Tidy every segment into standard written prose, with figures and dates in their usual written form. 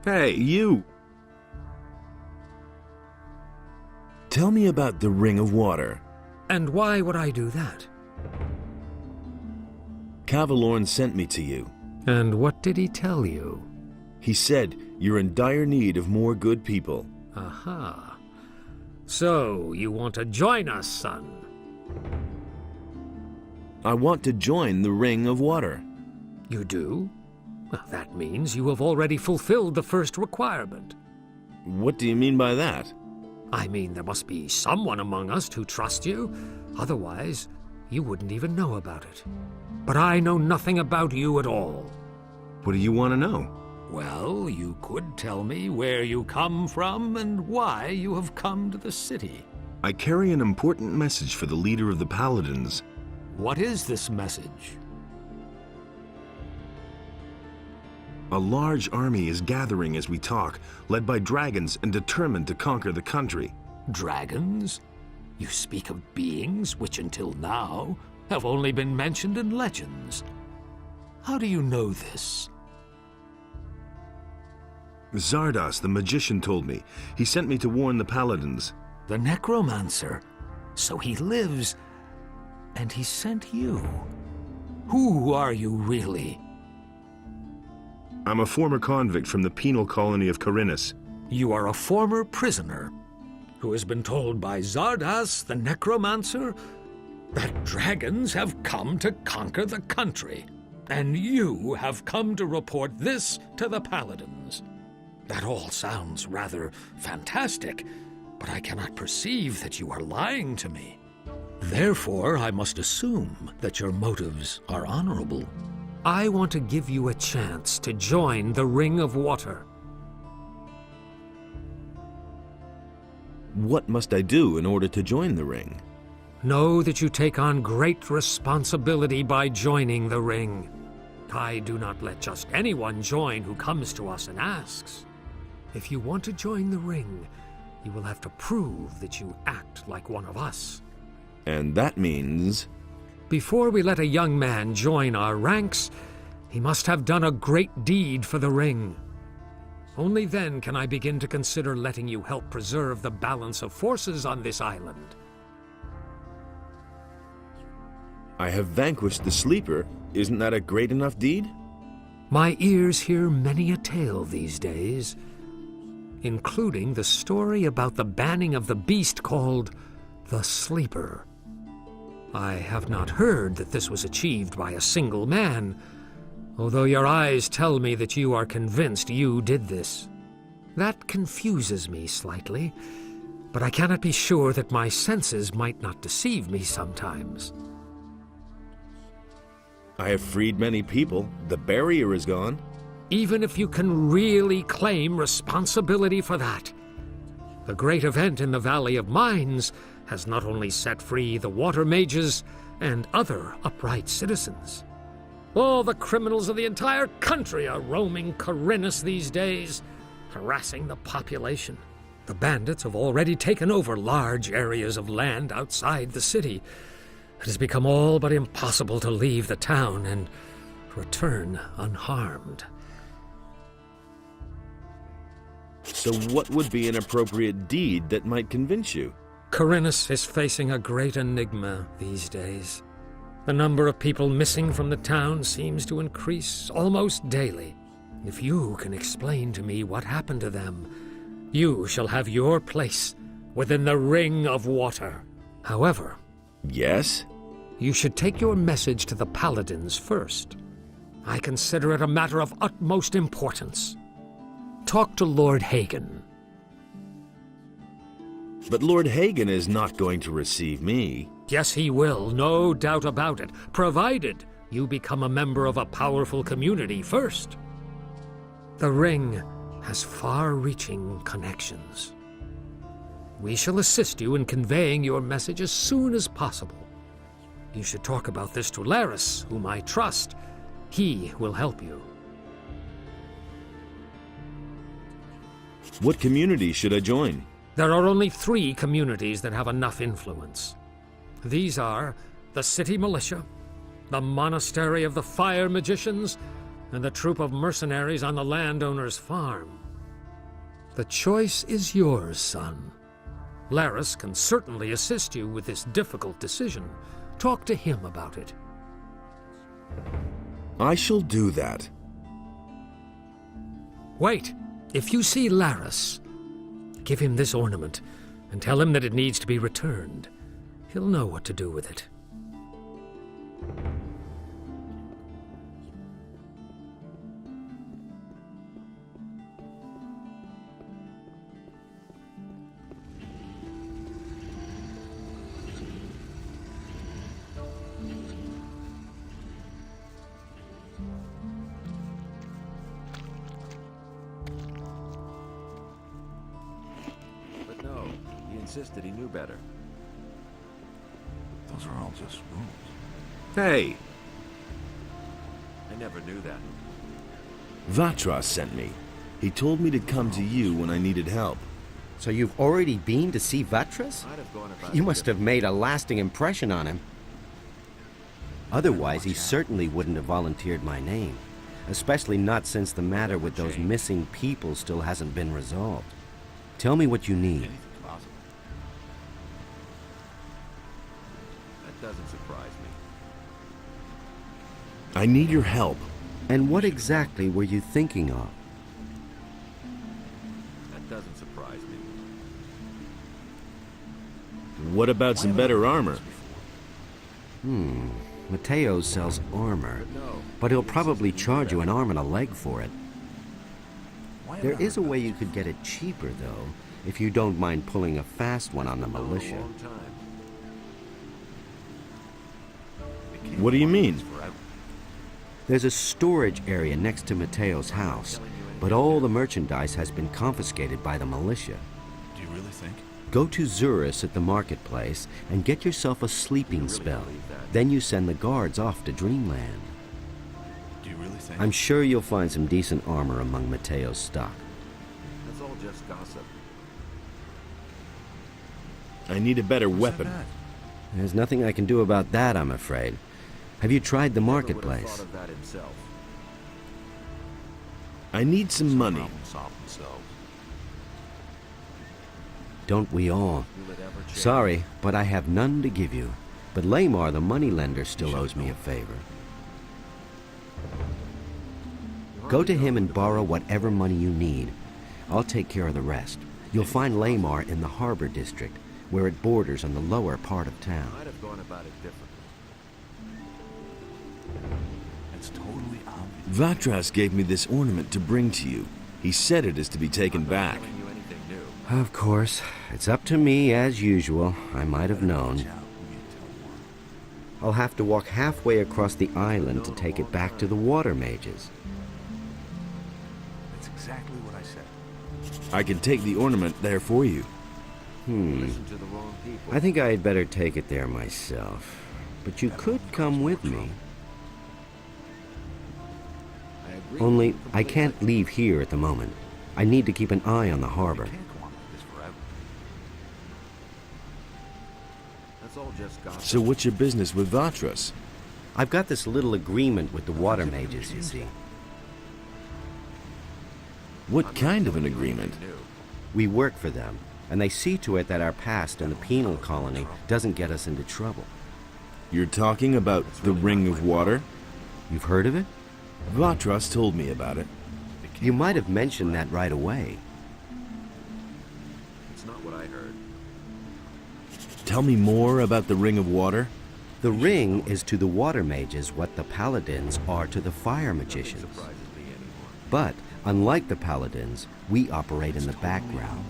Hey, you! Tell me about the Ring of Water. And why would I do that? Cavalorn sent me to you. And what did he tell you? He said you're in dire need of more good people. Aha. So, you want to join us, son? I want to join the Ring of Water. You do? Well, that means you have already fulfilled the first requirement. What do you mean by that? I mean, there must be someone among us who trusts you. Otherwise, you wouldn't even know about it. But I know nothing about you at all. What do you want to know? Well, you could tell me where you come from and why you have come to the city. I carry an important message for the leader of the Paladins. What is this message? A large army is gathering as we talk, led by dragons and determined to conquer the country. Dragons? You speak of beings which until now have only been mentioned in legends. How do you know this? Zardas, the magician, told me. He sent me to warn the Paladins. The necromancer? So he lives, and he sent you. Who are you really? I'm a former convict from the penal colony of Khorinis. You are a former prisoner who has been told by Zardas, the necromancer, that dragons have come to conquer the country, and you have come to report this to the Paladins. That all sounds rather fantastic, but I cannot perceive that you are lying to me. Therefore, I must assume that your motives are honorable. I want to give you a chance to join the Ring of Water. What must I do in order to join the ring? Know that you take on great responsibility by joining the ring. I do not let just anyone join who comes to us and asks. If you want to join the ring, you will have to prove that you act like one of us. And that means... Before we let a young man join our ranks, he must have done a great deed for the ring. Only then can I begin to consider letting you help preserve the balance of forces on this island. I have vanquished the Sleeper. Isn't that a great enough deed? My ears hear many a tale these days, including the story about the banning of the beast called the Sleeper. I have not heard that this was achieved by a single man, although your eyes tell me that you are convinced you did this. That confuses me slightly, but I cannot be sure that my senses might not deceive me sometimes. I have freed many people. The barrier is gone. Even if you can really claim responsibility for that, the great event in the Valley of Mines has not only set free the water mages and other upright citizens. All the criminals of the entire country are roaming Khorinis these days, harassing the population. The bandits have already taken over large areas of land outside the city. It has become all but impossible to leave the town and return unharmed. So what would be an appropriate deed that might convince you? Khorinis is facing a great enigma these days. The number of people missing from the town seems to increase almost daily. If you can explain to me what happened to them, you shall have your place within the Ring of Water. However... Yes? You should take your message to the Paladins first. I consider it a matter of utmost importance. Talk to Lord Hagen. But Lord Hagen is not going to receive me. Yes, he will, no doubt about it, provided you become a member of a powerful community first. The ring has far-reaching connections. We shall assist you in conveying your message as soon as possible. You should talk about this to Laris, whom I trust. He will help you. What community should I join? There are only 3 communities that have enough influence. These are the City Militia, the Monastery of the Fire Magicians, and the troop of mercenaries on the landowner's farm. The choice is yours, son. Laris can certainly assist you with this difficult decision. Talk to him about it. I shall do that. Wait. If you see Laris, give him this ornament and tell him that it needs to be returned. He'll know what to do with it. Insisted he knew better. Those are all just rules. Hey, I never knew that. Vatras sent me. He told me to come to you when I needed help. So you've already been to see Vatras? I'd have gone about You it must have made a lasting impression on him. Otherwise, he certainly wouldn't have volunteered my name. Especially not since the matter with those missing people still hasn't been resolved. Tell me what you need. Anything possible. That doesn't surprise me. I need your help. And what exactly were you thinking of? That doesn't surprise me. What about some better armor? Mateo sells armor, No. but he'll probably charge you an arm and a leg for it. There is a way you could get it cheaper, though, if you don't mind pulling a fast one on the militia. A long time. What do you mean? Forever. There's a storage area next to Mateo's house, but all the merchandise has been confiscated by the militia. Do you really think? Go to Zurus at the marketplace and get yourself a sleeping spell. Then you send the guards off to Dreamland. Do you really think? I'm sure you'll find some decent armor among Mateo's stock. That's all just gossip. I need a better weapon. There's nothing I can do about that, I'm afraid. Have you tried the Never would have marketplace? thought of that himself. I need some money. Problem solve themselves. Don't we all? Will it ever change? Sorry, but I have none to give you. But Lamar, the moneylender, still owes me a favor. Go to him and borrow whatever money you need. I'll take care of the rest. You'll find Lamar in the harbor district, where it borders on the lower part of town. I'd have gone about it differently. It's totally obvious. Vatras gave me this ornament to bring to you. He said it is to be taken back. Telling you anything new. Of course. It's up to me, as usual. I might have known. Watch out who you tell more. I'll have to walk halfway across the island to take it back to the water mages. That's exactly what I said. I can take the ornament there for you. Listen to the wrong people. I think I'd better take it there myself. But you could come with me. I agree Only, with you I can't completely. leave here at the moment. I need to keep an eye on the harbor. Can't go on like this forever. That's all just gossip. So what's your business with Vatras? I've got this little agreement with the water mages, you see. What kind of an agreement? New. We work for them, and they see to it that our past in the penal colony doesn't get us into trouble. You're talking about the Ring of Water? You've heard of it? Vatras told me about it. You might have mentioned that right away. It's not what I heard. Tell me more about the Ring of Water. The ring is to the water mages what the paladins are to the fire Nothing magicians. surprises me anymore. But, unlike the paladins, we operate in the background.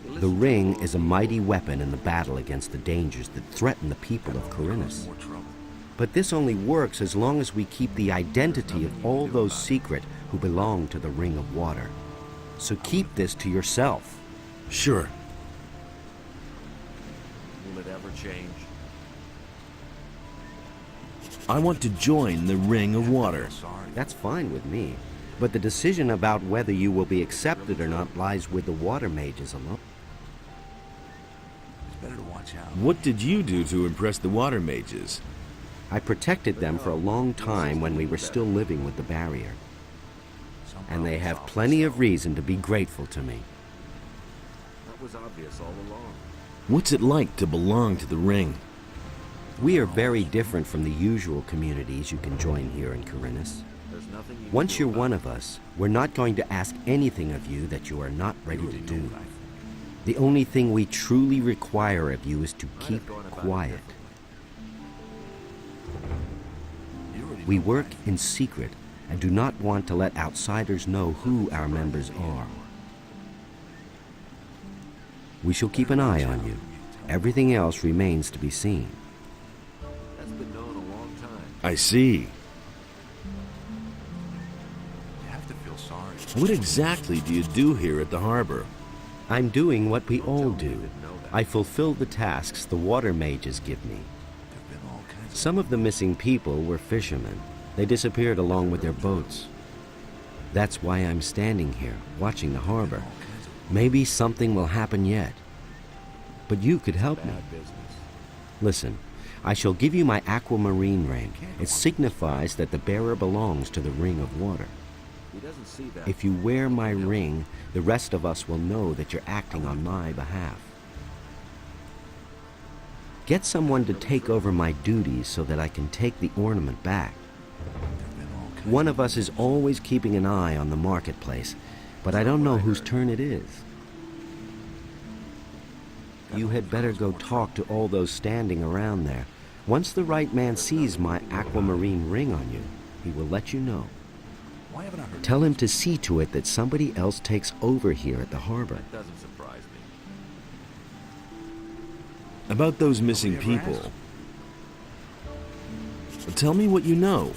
The ring is a mighty weapon in the battle against the dangers that threaten the people of Khorinis. More trouble. But this only works as long as we keep the identity of all those secret who belong to the Ring of Water. So keep this to yourself. Sure. Will it ever change? I want to join the Ring of Water. Sorry. That's fine with me. But the decision about whether you will be accepted or not lies with the water mages alone. It's better to watch out. What did you do to impress the Water Mages? I protected them for a long time when we were still living with the barrier. Some and they have plenty of reason to be grateful to me. That was obvious all along. What's it like to belong to the ring? We are very different from the usual communities you can join here in Khorinis. There's nothing you can Once do you're about one it. of us, we're not going to ask anything of you that you are not ready to do. The only thing we truly require of you is to Might keep have gone about it quiet. differently. You already We know work what I in secret and do not want to let outsiders know who our members are. We shall keep an eye on you. Everything else remains to be seen. That's been known a long time. I see. You have to feel sorry. What exactly do you do here at the harbor? I'm doing what we Don't all tell me you do. didn't know that. I fulfill the tasks the water mages give me. There've been all kinds of Some of the missing people were fishermen. They disappeared along with their boats. That's why I'm standing here, watching the harbor. Maybe something will happen yet. But you could help me. Bad business. Listen, I shall give you my aquamarine ring. It signifies that the bearer belongs to the ring of water. He doesn't see that. If you wear my ring, the rest of us will know that you're acting on my behalf. Get someone to take over my duties so that I can take the ornament back. One of us is always keeping an eye on the marketplace, but I don't know whose turn it is. You had better go talk to all those standing around there. Once the right man sees my aquamarine ring on you, he will let you know. Why haven't I heard? Tell him to see to it that somebody else takes over here at the harbor. That doesn't surprise me. About those missing Nobody ever people. Tell me what you know.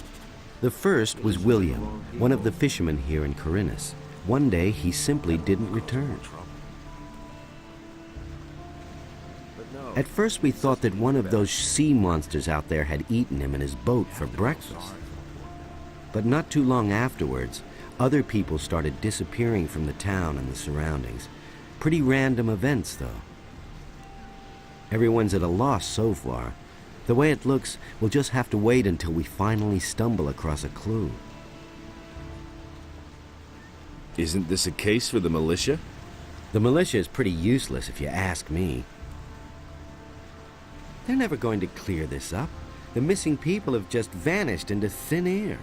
The first was William, one of the fishermen here in Khorinis. One day he simply didn't return. But no. At first we thought that one of those sea monsters out there had eaten him in his boat for breakfast. But not too long afterwards, other people started disappearing from the town and the surroundings. Pretty random events, though. Everyone's at a loss so far. The way it looks, we'll just have to wait until we finally stumble across a clue. Isn't this a case for the militia? The militia is pretty useless if you ask me. They're never going to clear this up. The missing people have just vanished into thin air.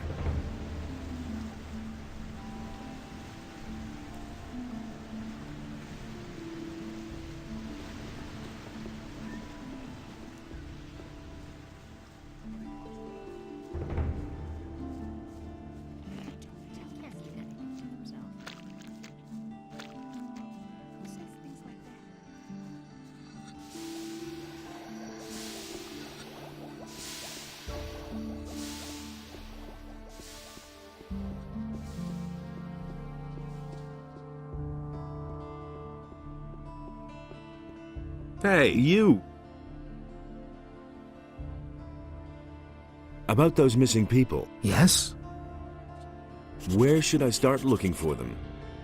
Hey, you! About those missing people. Yes? Where should I start looking for them?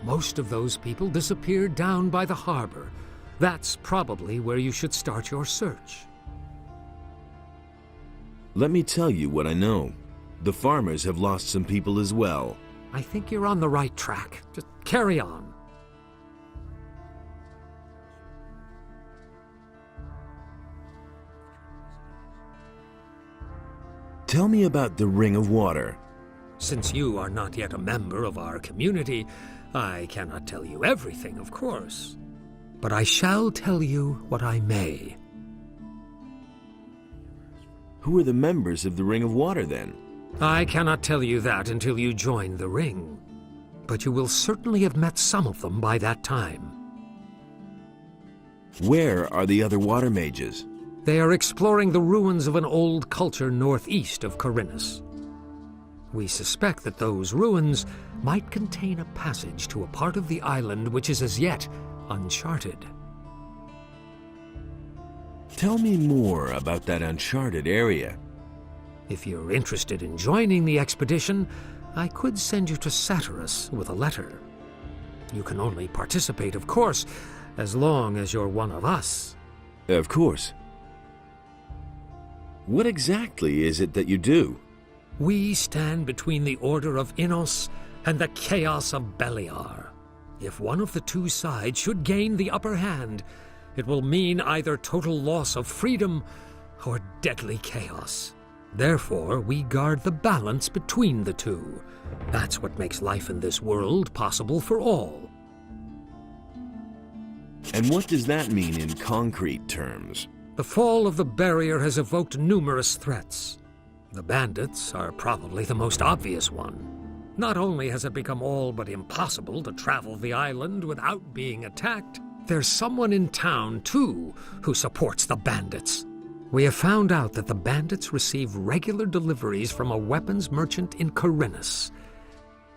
Most of those people disappeared down by the harbor. That's probably where you should start your search. Let me tell you what I know. The farmers have lost some people as well. I think you're on the right track. Just carry on. Tell me about the Ring of Water. Since you are not yet a member of our community, I cannot tell you everything, of course. But I shall tell you what I may. Who are the members of the Ring of Water, then? I cannot tell you that until you join the ring. But you will certainly have met some of them by that time. Where are the other water mages? They are exploring the ruins of an old culture northeast of Khorinis. We suspect that those ruins might contain a passage to a part of the island which is as yet uncharted. Tell me more about that uncharted area. If you're interested in joining the expedition, I could send you to Satyrus with a letter. You can only participate, of course, as long as you're one of us. Of course. What exactly is it that you do? We stand between the Order of Innos and the chaos of Beliar. If one of the two sides should gain the upper hand, it will mean either total loss of freedom or deadly chaos. Therefore, we guard the balance between the two. That's what makes life in this world possible for all. And what does that mean in concrete terms? The fall of the barrier has evoked numerous threats. The bandits are probably the most obvious one. Not only has it become all but impossible to travel the island without being attacked, there's someone in town, too, who supports the bandits. We have found out that the bandits receive regular deliveries from a weapons merchant in Khorinis.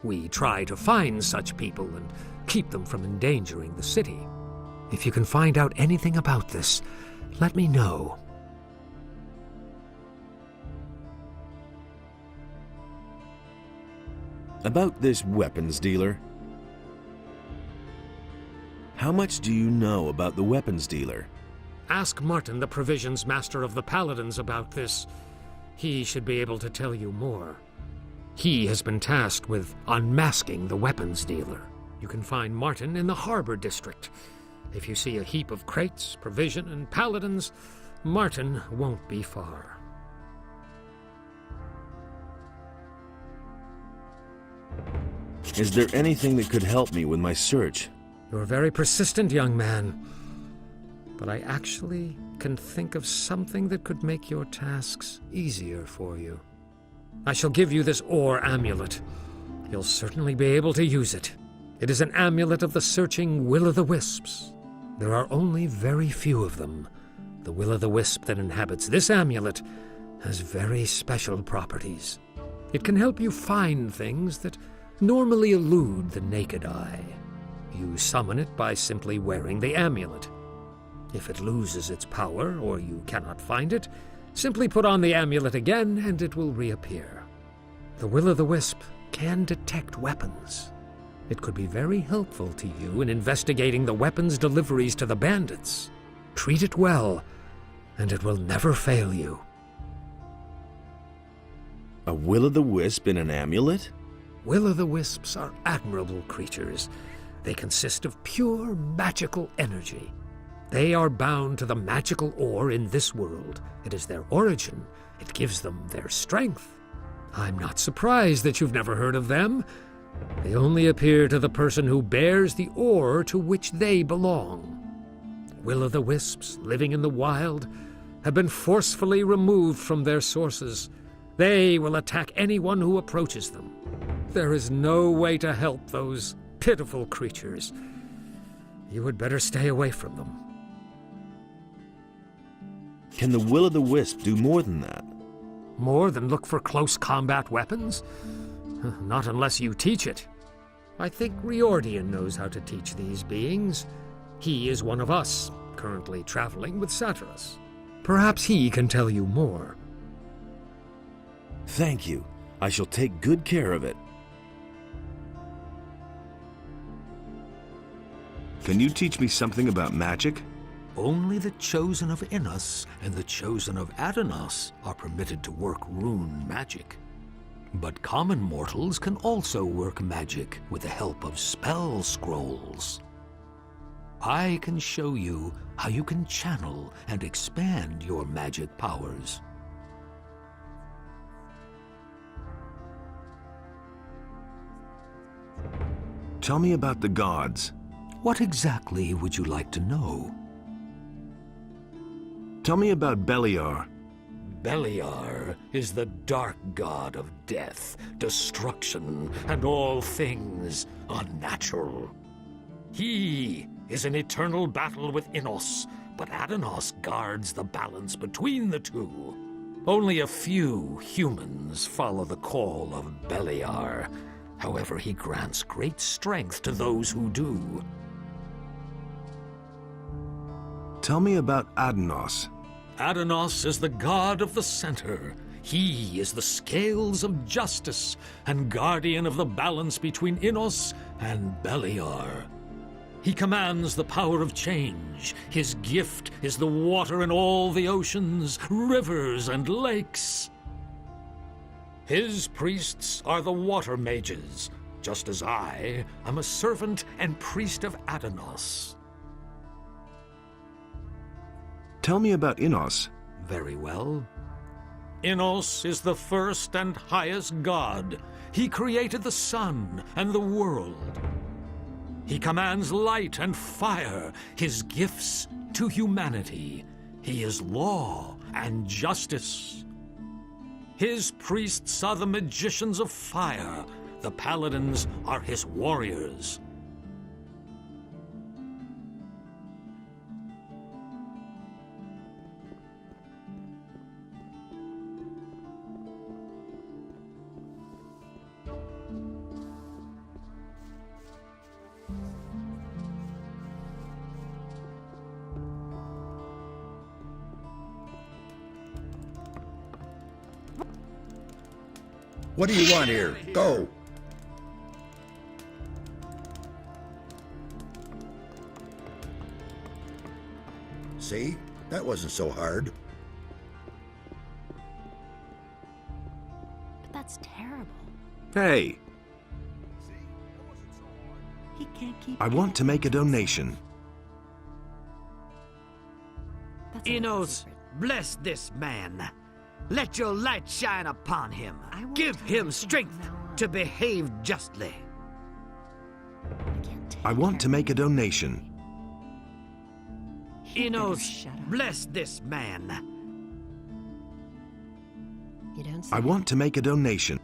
We try to find such people and keep them from endangering the city. If you can find out anything about this, let me know. About this weapons dealer. How much do you know about the weapons dealer? Ask Martin, the provisions master of the Paladins, about this. He should be able to tell you more. He has been tasked with unmasking the weapons dealer. You can find Martin in the Harbor District. If you see a heap of crates, provision, and paladins, Martin won't be far. Is there anything that could help me with my search? You're very persistent, young man. But I actually can think of something that could make your tasks easier for you. I shall give you this ore amulet. You'll certainly be able to use it. It is an amulet of the searching will-o'-the-wisps. There are only very few of them. The will-o'-the-wisp that inhabits this amulet has very special properties. It can help you find things that normally elude the naked eye. You summon it by simply wearing the amulet. If it loses its power, or you cannot find it, simply put on the amulet again and it will reappear. The will-o'-the-wisp can detect weapons. It could be very helpful to you in investigating the weapons deliveries to the bandits. Treat it well, and it will never fail you. A will-o'-the-wisp in an amulet? Will-o'-the-wisps are admirable creatures. They consist of pure magical energy. They are bound to the magical ore in this world. It is their origin. It gives them their strength. I'm not surprised that you've never heard of them. They only appear to the person who bears the ore to which they belong. Will-o'-the-wisps living in the wild have been forcefully removed from their sources. They will attack anyone who approaches them. There is no way to help those pitiful creatures. You had better stay away from them. Can the will-o'-the-wisp do more than that? More than look for close combat weapons? Not unless you teach it. I think Riordian knows how to teach these beings. He is one of us, currently traveling with Satyrus. Perhaps he can tell you more. Thank you. I shall take good care of it. Can you teach me something about magic? Only the chosen of Innos and the chosen of Adenos are permitted to work rune magic. But common mortals can also work magic with the help of spell scrolls. I can show you how you can channel and expand your magic powers. Tell me about the gods. What exactly would you like to know? Tell me about Beliar. Beliar is the dark god of death, destruction, and all things unnatural. He is in eternal battle with Innos, but Adenos guards the balance between the two. Only a few humans follow the call of Beliar. However, he grants great strength to those who do. Tell me about Adenos. Adenos is the god of the center. He is the scales of justice and guardian of the balance between Innos and Beliar. He commands the power of change. His gift is the water in all the oceans, rivers, and lakes. His priests are the water mages. just as I am a servant and priest of Adanos. Tell me about Innos. Very well. Innos is the first and highest god. He created the sun and the world. He commands light and fire, his gifts to humanity. He is law and justice. His priests are the magicians of fire. The paladins are his warriors. What do you want here? Go! See? That wasn't so hard. But that's terrible. Hey, He can't keep. I want to make a donation. That's not a Innos, secret. bless this man. Let your light shine upon him. I won't Give tell him anything strength from now on. to behave justly. I can't take I want to care make a donation. He better Innos, shut up. bless this man. You don't say. I want to make a donation.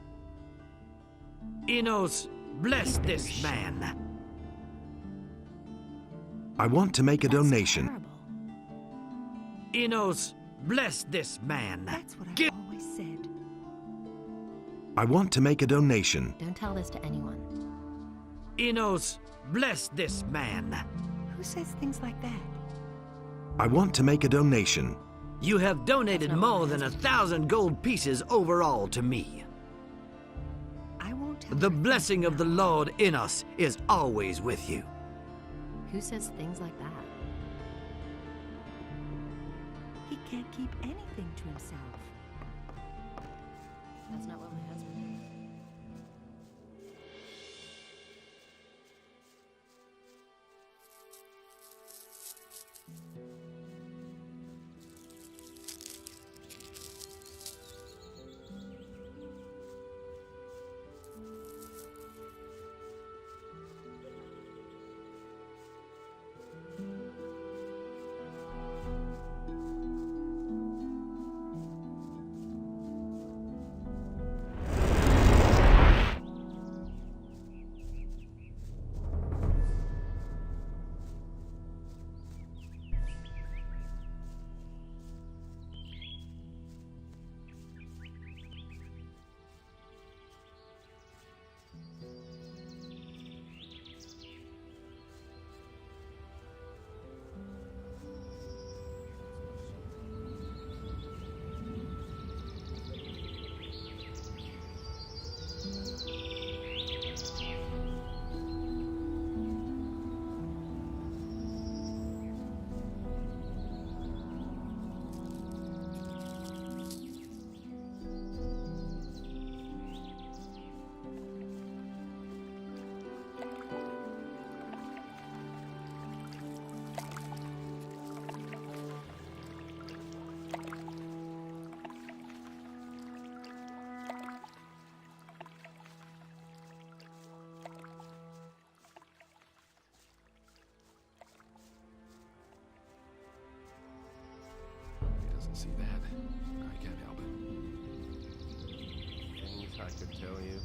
Innos, bless this man. I want to make a That's donation. terrible. Innos, bless this man. That's what I've Give always said. I want to make a donation. Don't tell this to anyone. Innos, bless this man. Who says things like that? I want to make a donation. You have donated That's not more what than it is. 1,000 gold pieces overall to me. I won't tell The her blessing things of the like Lord Innos is always with you. that. Who says things like that? He can't keep anything to himself. That's not what my husband did. He doesn't see that. I can't help it. Things I could tell you.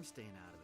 staying out of